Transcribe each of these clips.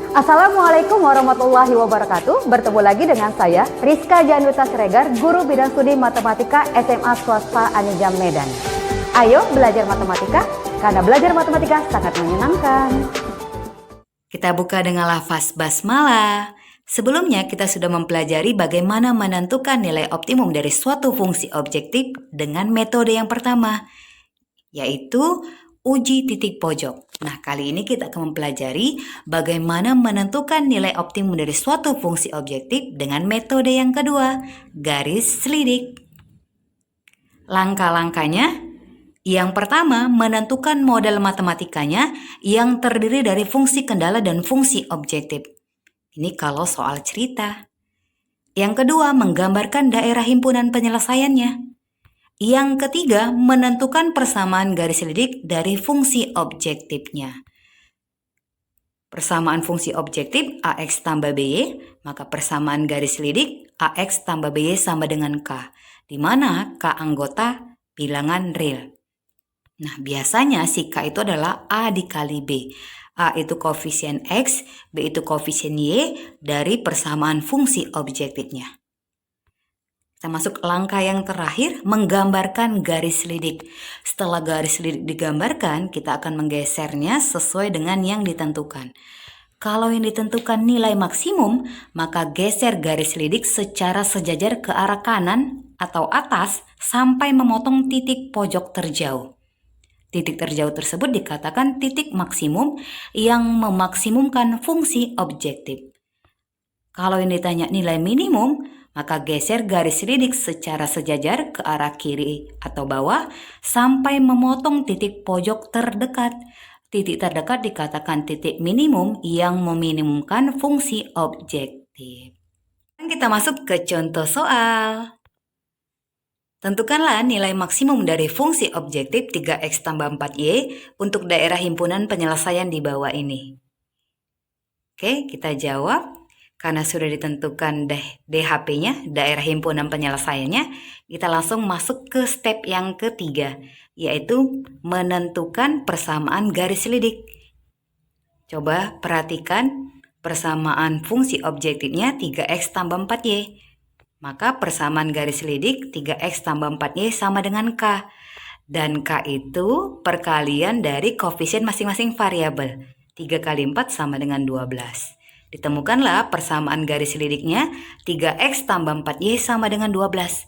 Assalamualaikum warahmatullahi wabarakatuh. Bertemu lagi dengan saya, Rizka Januta Siregar, Guru Bidang Studi Matematika SMA Swasta Anijam Medan. Ayo belajar matematika, karena belajar matematika sangat menyenangkan. Kita buka dengan lafaz basmalah. Sebelumnya kita sudah mempelajari bagaimana menentukan nilai optimum dari suatu fungsi objektif dengan metode yang pertama, yaitu uji titik pojok. Nah, kali ini kita akan mempelajari bagaimana menentukan nilai optimum dari suatu fungsi objektif dengan metode yang kedua, garis selidik. Langkah-langkahnya, yang pertama, menentukan model matematikanya yang terdiri dari fungsi kendala dan fungsi objektif. Ini kalau soal cerita. Yang kedua, menggambarkan daerah himpunan penyelesaiannya. Yang ketiga, menentukan persamaan garis selidik dari fungsi objektifnya. Persamaan fungsi objektif AX tambah BY, maka persamaan garis selidik AX tambah BY sama dengan K, di mana K anggota bilangan real. Nah, biasanya si K itu adalah A dikali B. A itu koefisien X, B itu koefisien Y dari persamaan fungsi objektifnya. Kita masuk langkah yang terakhir, menggambarkan garis selidik. Setelah garis selidik digambarkan, kita akan menggesernya sesuai dengan yang ditentukan. Kalau yang ditentukan nilai maksimum, maka geser garis selidik secara sejajar ke arah kanan atau atas sampai memotong titik pojok terjauh. Titik terjauh tersebut dikatakan titik maksimum yang memaksimumkan fungsi objektif. Kalau yang ditanya nilai minimum, maka geser garis selidik secara sejajar ke arah kiri atau bawah sampai memotong titik pojok terdekat. Titik terdekat dikatakan titik minimum yang meminimumkan fungsi objektif. Dan kita masuk ke contoh soal. Tentukanlah nilai maksimum dari fungsi objektif 3x tambah 4y untuk daerah himpunan penyelesaian di bawah ini. Oke, kita jawab. Karena sudah ditentukan DHP-nya, daerah himpunan penyelesaiannya, kita langsung masuk ke step yang ketiga, yaitu menentukan persamaan garis selidik. Coba perhatikan persamaan fungsi objektifnya 3x tambah 4y. Maka persamaan garis selidik 3x tambah 4y sama dengan K. Dan K itu perkalian dari koefisien masing-masing variabel. 3 kali 4 sama dengan 12. Ditemukanlah persamaan garis selidiknya 3x tambah 4y sama dengan 12.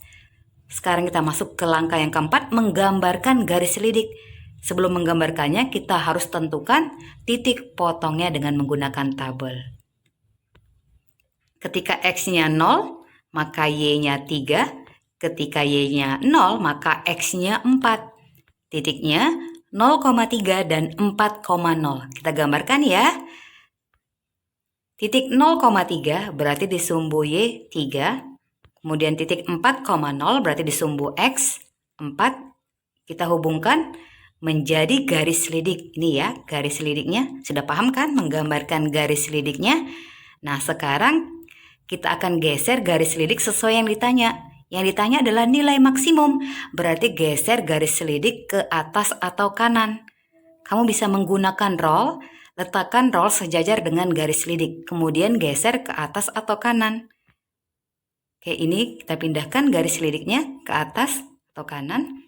Sekarang kita masuk ke langkah yang keempat, menggambarkan garis selidik. Sebelum menggambarkannya, kita harus tentukan titik potongnya dengan menggunakan tabel. Ketika x-nya 0, maka y-nya 3, ketika y-nya 0, maka x-nya 4. Titiknya 0,3 dan 4,0. Kita gambarkan ya. Titik 0,3 berarti di sumbu y 3. Kemudian titik 4,0 berarti di sumbu x 4. Kita hubungkan menjadi garis selidik. Ini ya, garis selidiknya. Sudah paham kan menggambarkan garis selidiknya? Nah, sekarang kita akan geser garis selidik sesuai yang ditanya. Yang ditanya adalah nilai maksimum, berarti geser garis selidik ke atas atau kanan. Kamu bisa menggunakan roll, letakkan roll sejajar dengan garis selidik, kemudian geser ke atas atau kanan. Oke, ini kita pindahkan garis selidiknya ke atas atau kanan.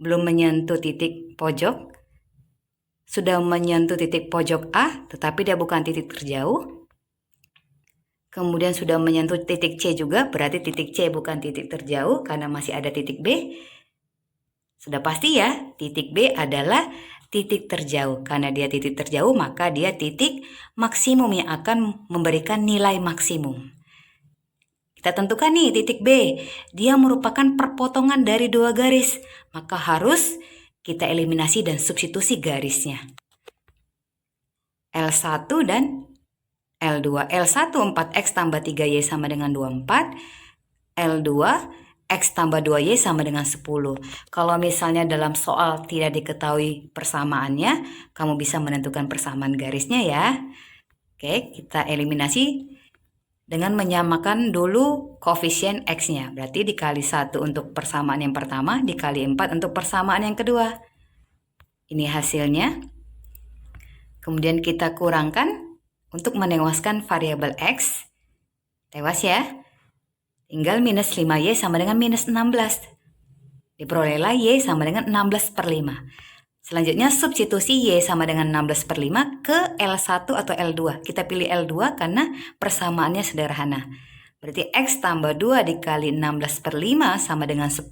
Belum menyentuh titik pojok. Sudah menyentuh titik pojok A, tetapi dia bukan titik terjauh. Kemudian sudah menyentuh titik C juga, berarti titik C bukan titik terjauh karena masih ada titik B. Sudah pasti ya, titik B adalah titik terjauh. Karena dia titik terjauh, maka dia titik maksimum yang akan memberikan nilai maksimum. Kita tentukan nih titik B, dia merupakan perpotongan dari dua garis, maka harus kita eliminasi dan substitusi garisnya. L1 dan L2. L1 4x tambah 3y sama dengan 24. L2 x tambah 2y sama dengan 10. Kalau misalnya dalam soal tidak diketahui persamaannya, kamu bisa menentukan persamaan garisnya ya. Oke, kita eliminasi dengan menyamakan dulu koefisien x-nya. Berarti dikali 1 untuk persamaan yang pertama, dikali 4 untuk persamaan yang kedua. Ini hasilnya. Kemudian kita kurangkan untuk menewaskan variabel X, tewas ya, tinggal minus 5Y sama dengan minus 16. Diperolehlah Y sama dengan 16 per 5. Selanjutnya substitusi Y sama dengan 16 per 5 ke L1 atau L2. Kita pilih L2 karena persamaannya sederhana. Berarti X tambah 2 dikali 16 per 5 sama dengan 10.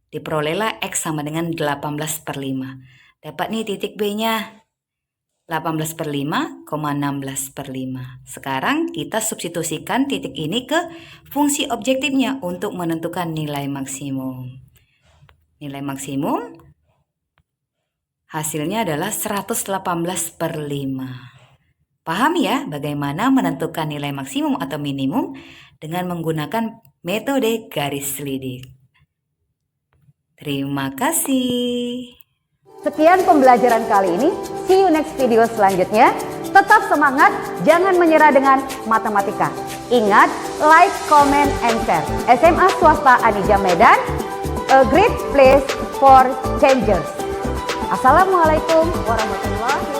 Diperolehlah X sama dengan 18 per 5. Dapat nih titik B-nya. 18 per 5, 16 per 5. Sekarang kita substitusikan titik ini ke fungsi objektifnya untuk menentukan nilai maksimum. Nilai maksimum hasilnya adalah 118 per 5. Paham ya bagaimana menentukan nilai maksimum atau minimum dengan menggunakan metode garis lidik. Terima kasih. Sekian pembelajaran kali ini. See you next video selanjutnya. Tetap semangat, jangan menyerah dengan matematika. Ingat, like, comment, and share. SMA Swasta Anija Medan, a great place for changers. Assalamualaikum warahmatullahi wabarakatuh.